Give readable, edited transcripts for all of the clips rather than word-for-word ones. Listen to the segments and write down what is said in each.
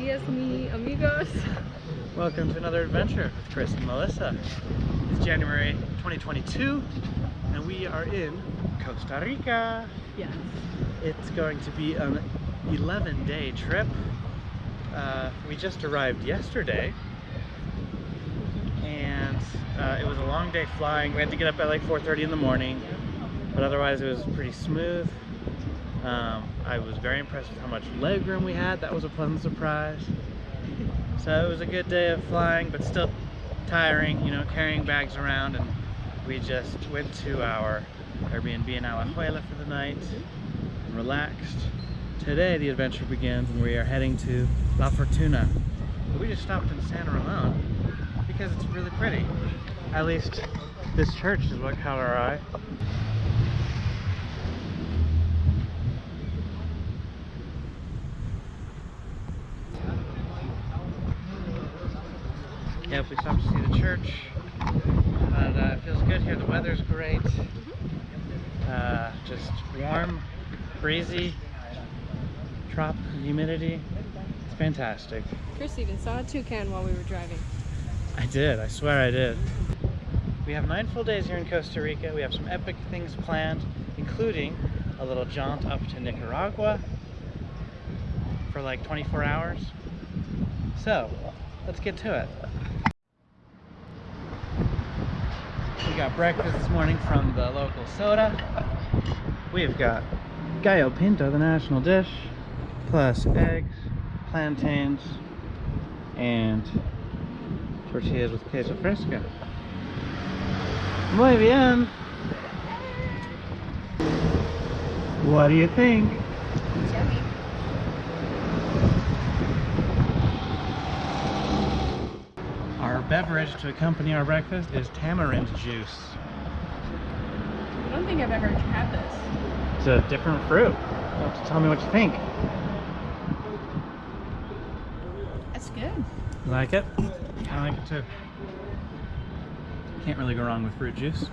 días, mi amigos. Welcome to another adventure with Chris and Melissa. It's January 2022 and we are in Costa Rica. Yes. It's going to be an 11-day trip. We just arrived yesterday and it was a long day flying. We had to get up at like 4:30 in the morning, but otherwise it was pretty smooth. I was very impressed with how much leg room we had. That was a pleasant surprise. So it was a good day of flying, but still tiring, you know, carrying bags around. And we just went to our Airbnb in Alajuela for the night and relaxed. Today the adventure begins and we are heading to La Fortuna. But we just stopped in San Ramon because it's really pretty. At least this church is what caught our eye. Yep, we stopped to see the church, and it feels good here. The weather's great, just warm, breezy, tropical humidity. It's fantastic. Chris even saw a toucan while we were driving. I did, I swear I did. We have 9 full days here in Costa Rica. We have some epic things planned, including a little jaunt up to Nicaragua for like 24 hours. So, let's get to it. We got breakfast this morning from the local soda. We've got gallo pinto, the national dish, plus eggs, plantains, and tortillas with queso fresco. Muy bien. What do you think? It's yummy. Our beverage to accompany our breakfast is tamarind juice. I don't think I've ever had this. It's a different fruit. You'll have to tell me what you think. That's good. You like it? I like it too. Can't really go wrong with fruit juice.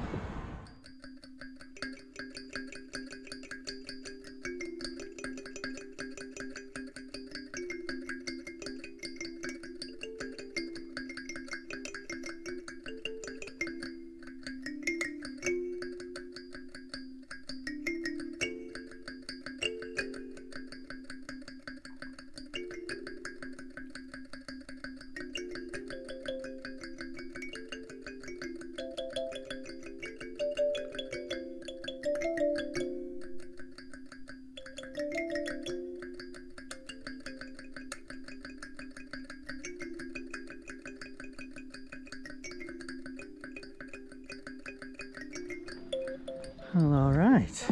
All right.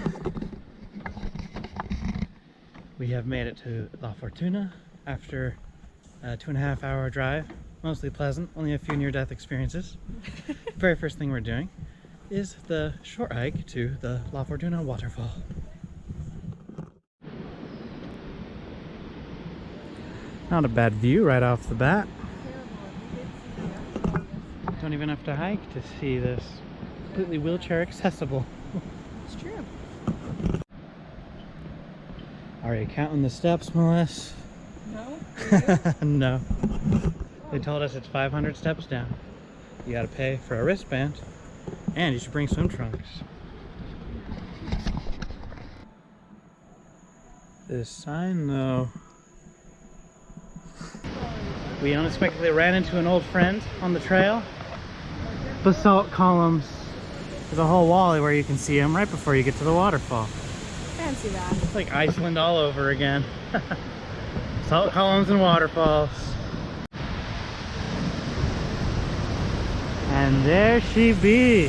We have made it to La Fortuna after a 2.5-hour drive. Mostly pleasant, only a few near-death experiences. Very first thing we're doing is the short hike to the La Fortuna waterfall. Not a bad view right off the bat. Don't even have to hike to see this. Completely wheelchair accessible. It's true. Are you counting the steps, Melissa? No? No. They told us it's 500 steps down. You gotta pay for a wristband, and you should bring swim trunks. This sign, though. We unexpectedly ran into an old friend on the trail. Basalt columns. There's a whole wall where you can see them right before you get to the waterfall. Fancy that. It's like Iceland all over again. Salt columns and waterfalls. And there she be.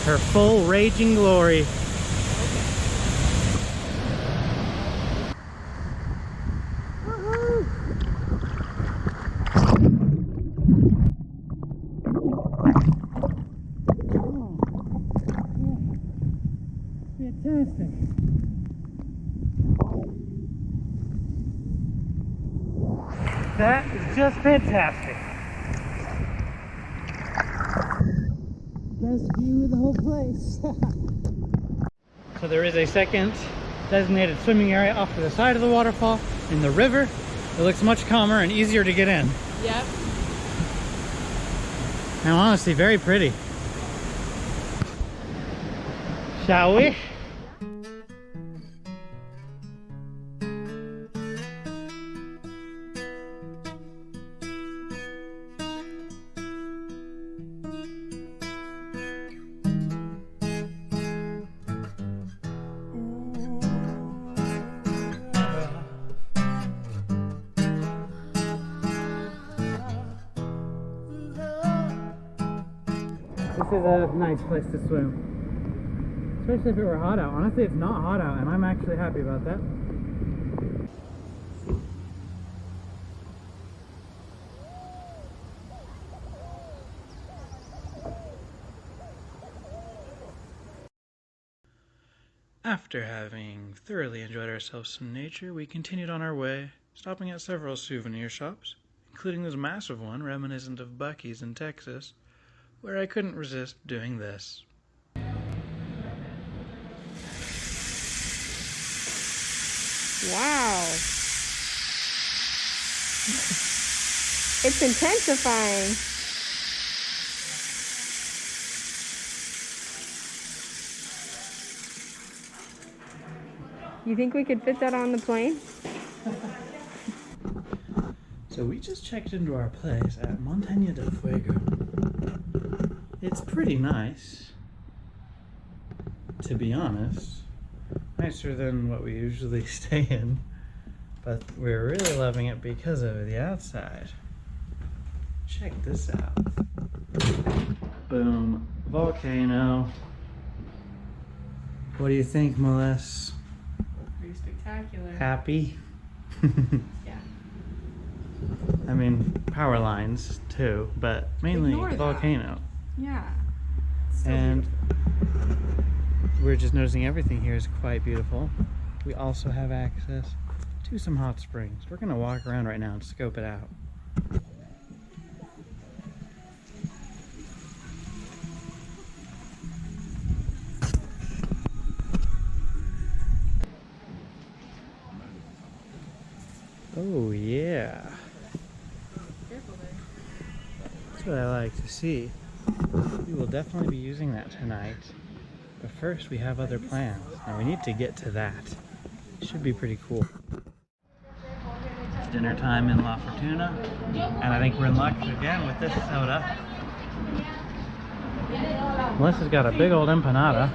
Her full raging glory. Fantastic. That is just fantastic. Best view of the whole place. So there is a second designated swimming area off to the side of the waterfall in the river. It looks much calmer and easier to get in. Yep. And honestly, very pretty. Shall we? This is a nice place to swim, especially if it were hot out. Honestly, it's not hot out, and I'm actually happy about that. After having thoroughly enjoyed ourselves in nature, we continued on our way, stopping at several souvenir shops, including this massive one reminiscent of Buc-ee's in Texas, where I couldn't resist doing this. Wow. It's intensifying. You think we could fit that on the plane? So we just checked into our place at Montaña del Fuego. It's pretty nice, to be honest. Nicer than what we usually stay in, but we're really loving it because of the outside. Check this out. Boom. Volcano. What do you think, Melissa? Pretty spectacular. Happy? Yeah. I mean, power lines too, but mainly Ignore that. volcano. Yeah. So And beautiful. we're just noticing everything here is quite beautiful. We also have access to some hot springs. We're gonna walk around right now and scope it out. Oh yeah. Careful there. That's what I like to see. We will definitely be using that tonight. But first we have other plans. Now we need to get to that. It should be pretty cool. It's dinner time in La Fortuna. And I think we're in luck again with this soda. Melissa's got a big old empanada.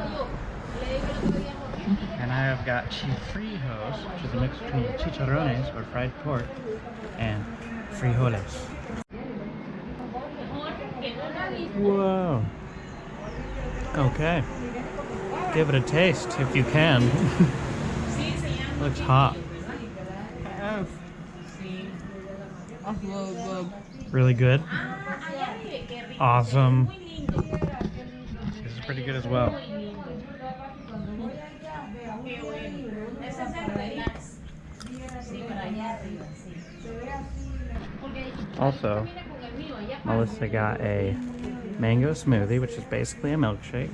And I have got chifrijos, which is a mix between chicharrones, or fried pork, and frijoles. Whoa. Okay. Give it a taste if you can. Looks hot. Really good. Awesome. This is pretty good as well. Also, Melissa got a mango smoothie, which is basically a milkshake,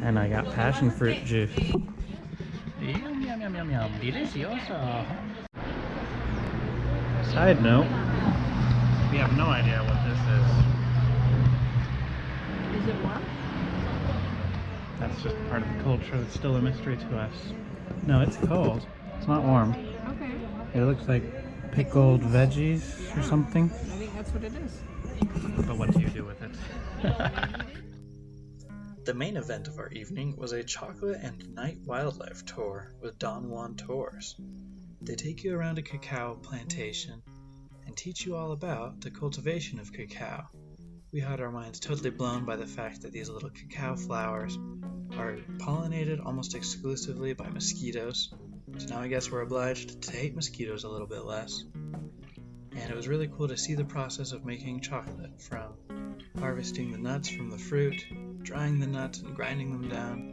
and I got passion fruit juice. Yum, yum, yum, yum, yum. Delicioso. Side note, we have no idea what this is. Is it warm? That's just part of the culture that's still a mystery to us. No, it's cold. It's not warm. Okay. It looks like pickled veggies or something. I think that's what it is. But what do you do with it? The main event of our evening was a chocolate and night wildlife tour with Juan Tours. They take you around a cacao plantation and teach you all about the cultivation of cacao. We had our minds totally blown by the fact that these little cacao flowers are pollinated almost exclusively by mosquitoes. So now I guess we're obliged to hate mosquitoes a little bit less. And it was really cool to see the process of making chocolate, from harvesting the nuts from the fruit, drying the nuts and grinding them down,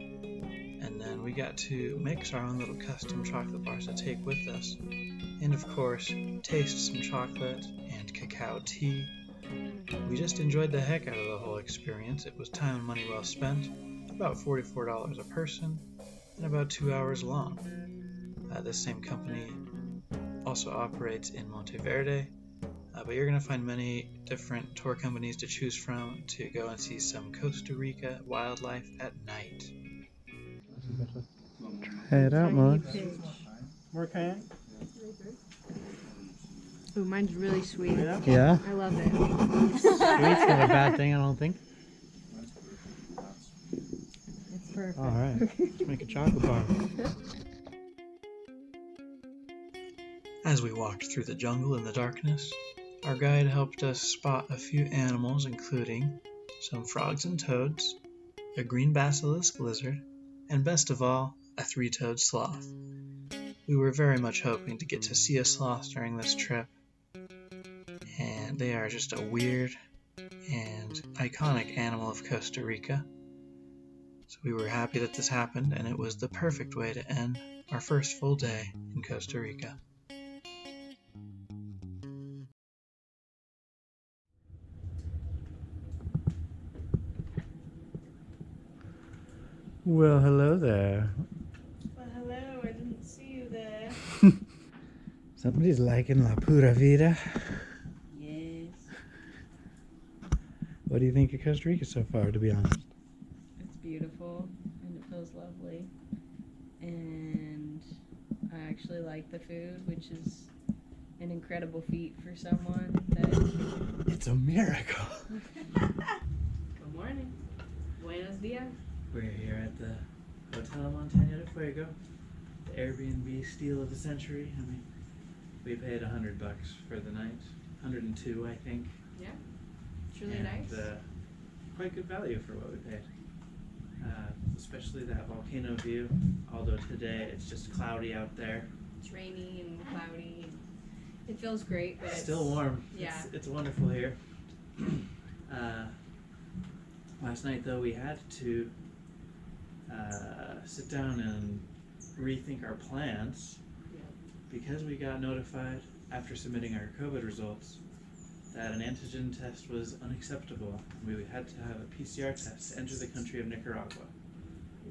and then we got to mix our own little custom chocolate bars to take with us, and of course taste some chocolate and cacao tea. We just enjoyed the heck out of the whole experience. It was time and money well spent, about $44 a person, and about 2 hours long. This same company also operates in Monteverde, but you're going to find many different tour companies to choose from to go and see some Costa Rica wildlife at night. Try it out, Mom. More kayak? Ooh, mine's really sweet. Yeah? I love it. Sweet's not a bad thing, I don't think. It's perfect. Alright, let's make a chocolate bar. As we walked through the jungle in the darkness, our guide helped us spot a few animals, including some frogs and toads, a green basilisk lizard, and best of all, a three-toed sloth. We were very much hoping to get to see a sloth during this trip, and they are just a weird and iconic animal of Costa Rica. So we were happy that this happened, and it was the perfect way to end our first full day in Costa Rica. Well, hello there. Well, hello. I didn't see you there. Somebody's liking La Pura Vida. Yes. What do you think of Costa Rica so far, to be honest? It's beautiful and it feels lovely. And I actually like the food, which is an incredible feat for someone that... It's a miracle. Good morning. Buenos dias. We're here at the Hotel Montaña de Fuego, the Airbnb steal of the century. I mean, we paid $100 for the night, 102, I think. Yeah. It's really and, nice. Quite good value for what we paid. Especially that volcano view. Although today it's just cloudy out there. It's rainy and cloudy. It feels great, but it's still warm. Yeah. It's wonderful here. Last night though we had to sit down and rethink our plans because we got notified after submitting our COVID results that an antigen test was unacceptable. We had to have a PCR test to enter the country of Nicaragua.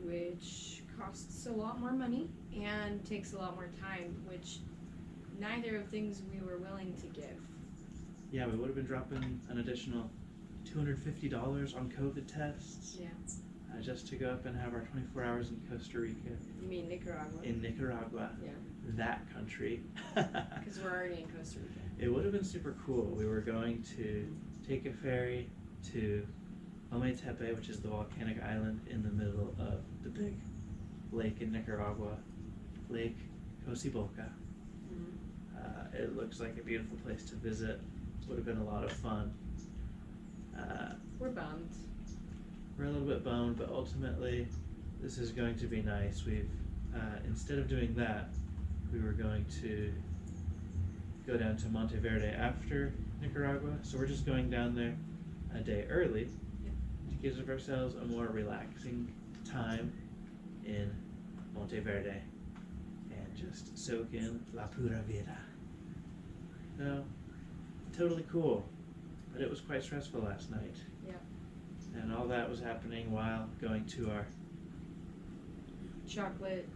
Which costs a lot more money and takes a lot more time, which neither of things we were willing to give. Yeah, we would have been dropping an additional $250 on COVID tests. Yeah. Just to go up and have our 24 hours in Costa Rica. You mean Nicaragua? In Nicaragua. Yeah. That country. Because we're already in Costa Rica. It would have been super cool. We were going to take a ferry to Ometepe, which is the volcanic island in the middle of the big lake in Nicaragua, Lake Cociboca. Mm-hmm. It looks like a beautiful place to visit. Would have been a lot of fun. We're bummed. We're a little bit bummed, but ultimately this is going to be nice. We've instead of doing that, we were going to go down to Monteverde after Nicaragua, so we're just going down there a day early to give ourselves a more relaxing time in Monteverde and just soak in La Pura Vida. So, totally cool, but it was quite stressful last night. Yeah. And all that was happening while going to our chocolate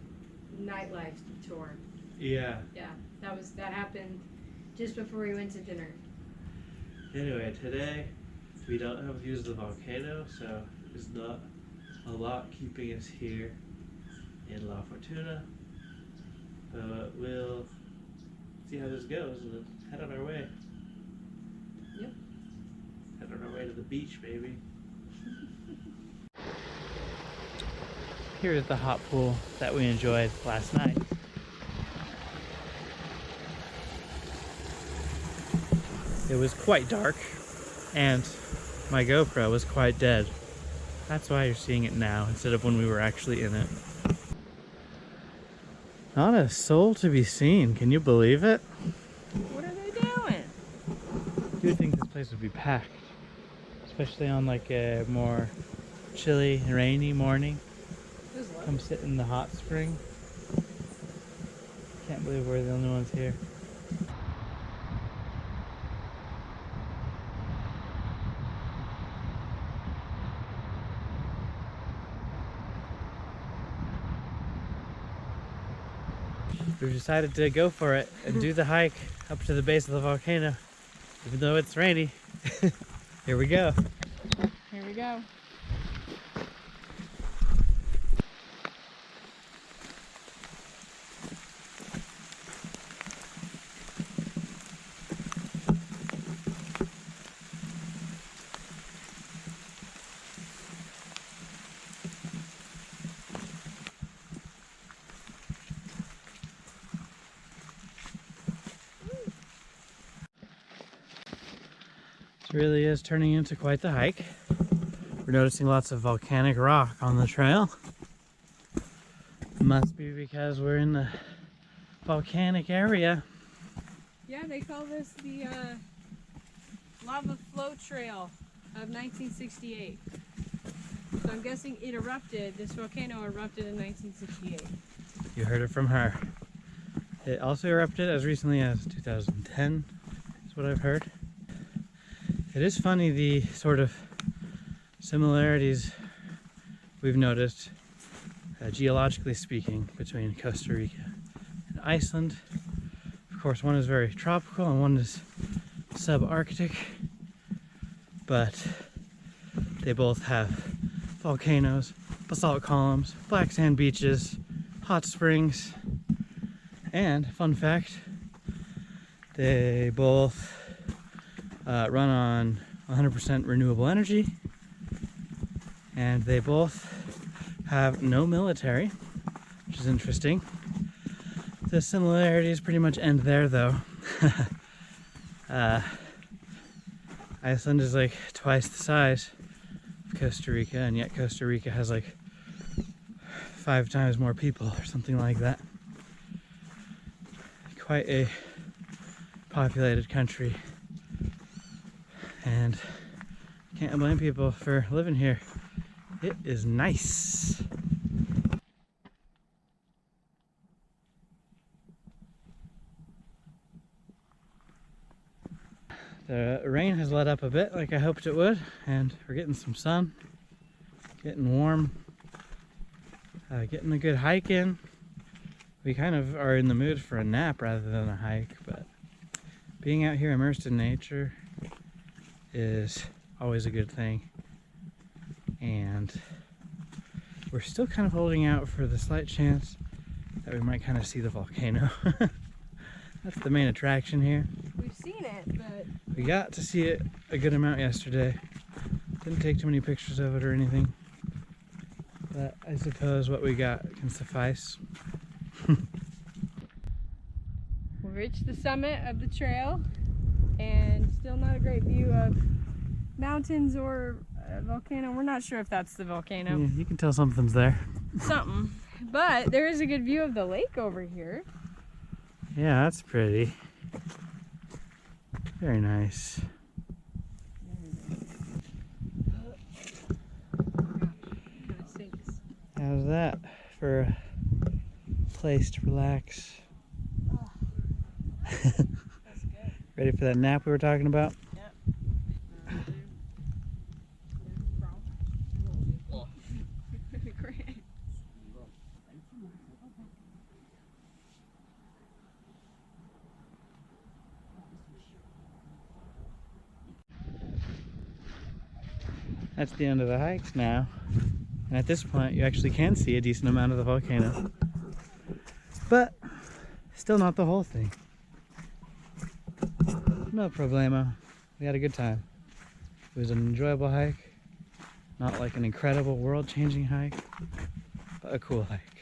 nightlife tour. Yeah. Yeah, that happened just before we went to dinner. Anyway, today we don't have views of the volcano, so there's not a lot keeping us here in La Fortuna. But we'll see how this goes and then head on our way. Yep. Head on our way to the beach, baby. Here's the hot pool that we enjoyed last night. It was quite dark and my GoPro was quite dead. That's why you're seeing it now instead of when we were actually in it. Not a soul to be seen, can you believe it? What are they doing? I do think this place would be packed, especially on like a more chilly, rainy morning. Come sit in the hot spring. Can't believe we're the only ones here. we've decided to go for it and do the hike up to the base of the volcano, even though it's rainy. Here we go. Here we go. This really is turning into quite the hike. We're noticing lots of volcanic rock on the trail. Must be because we're in the volcanic area. Yeah, they call this the lava flow trail of 1968. So I'm guessing it erupted, this volcano erupted in 1968. You heard it from her. It also erupted as recently as 2010, is what I've heard. It is funny the sort of similarities we've noticed, geologically speaking, between Costa Rica and Iceland. Of course, one is very tropical and one is subarctic, but they both have volcanoes, basalt columns, black sand beaches, hot springs, and fun fact, they both run on 100% renewable energy, and they both have no military, which is interesting. The similarities pretty much end there, though. Iceland is like twice the size of Costa Rica, and yet Costa Rica has like 5 times more people or something like that. Quite a populated country, and can't blame people for living here. It is nice. The rain has let up a bit like I hoped it would, and we're getting some sun, getting warm, getting a good hike in. We kind of are in the mood for a nap rather than a hike, but being out here immersed in nature is always a good thing. And we're still kind of holding out for the slight chance that we might kind of see the volcano. That's the main attraction here. We've seen it, but We got to see it a good amount yesterday. Didn't take too many pictures of it or anything, but I suppose what we got can suffice. we've reached the summit of the trail, and still not a great view of mountains or a volcano. We're not sure if that's the volcano. Yeah, you can tell something's there. Something. But there is a good view of the lake over here. Yeah, that's pretty. Very nice. How's that for a place to relax? That's good. Ready for that nap we were talking about? Yep. That's the end of the hikes now. And at this point, you actually can see a decent amount of the volcano. But still not the whole thing. No problemo. We had a good time. It was an enjoyable hike. Not like an incredible world-changing hike, but a cool hike.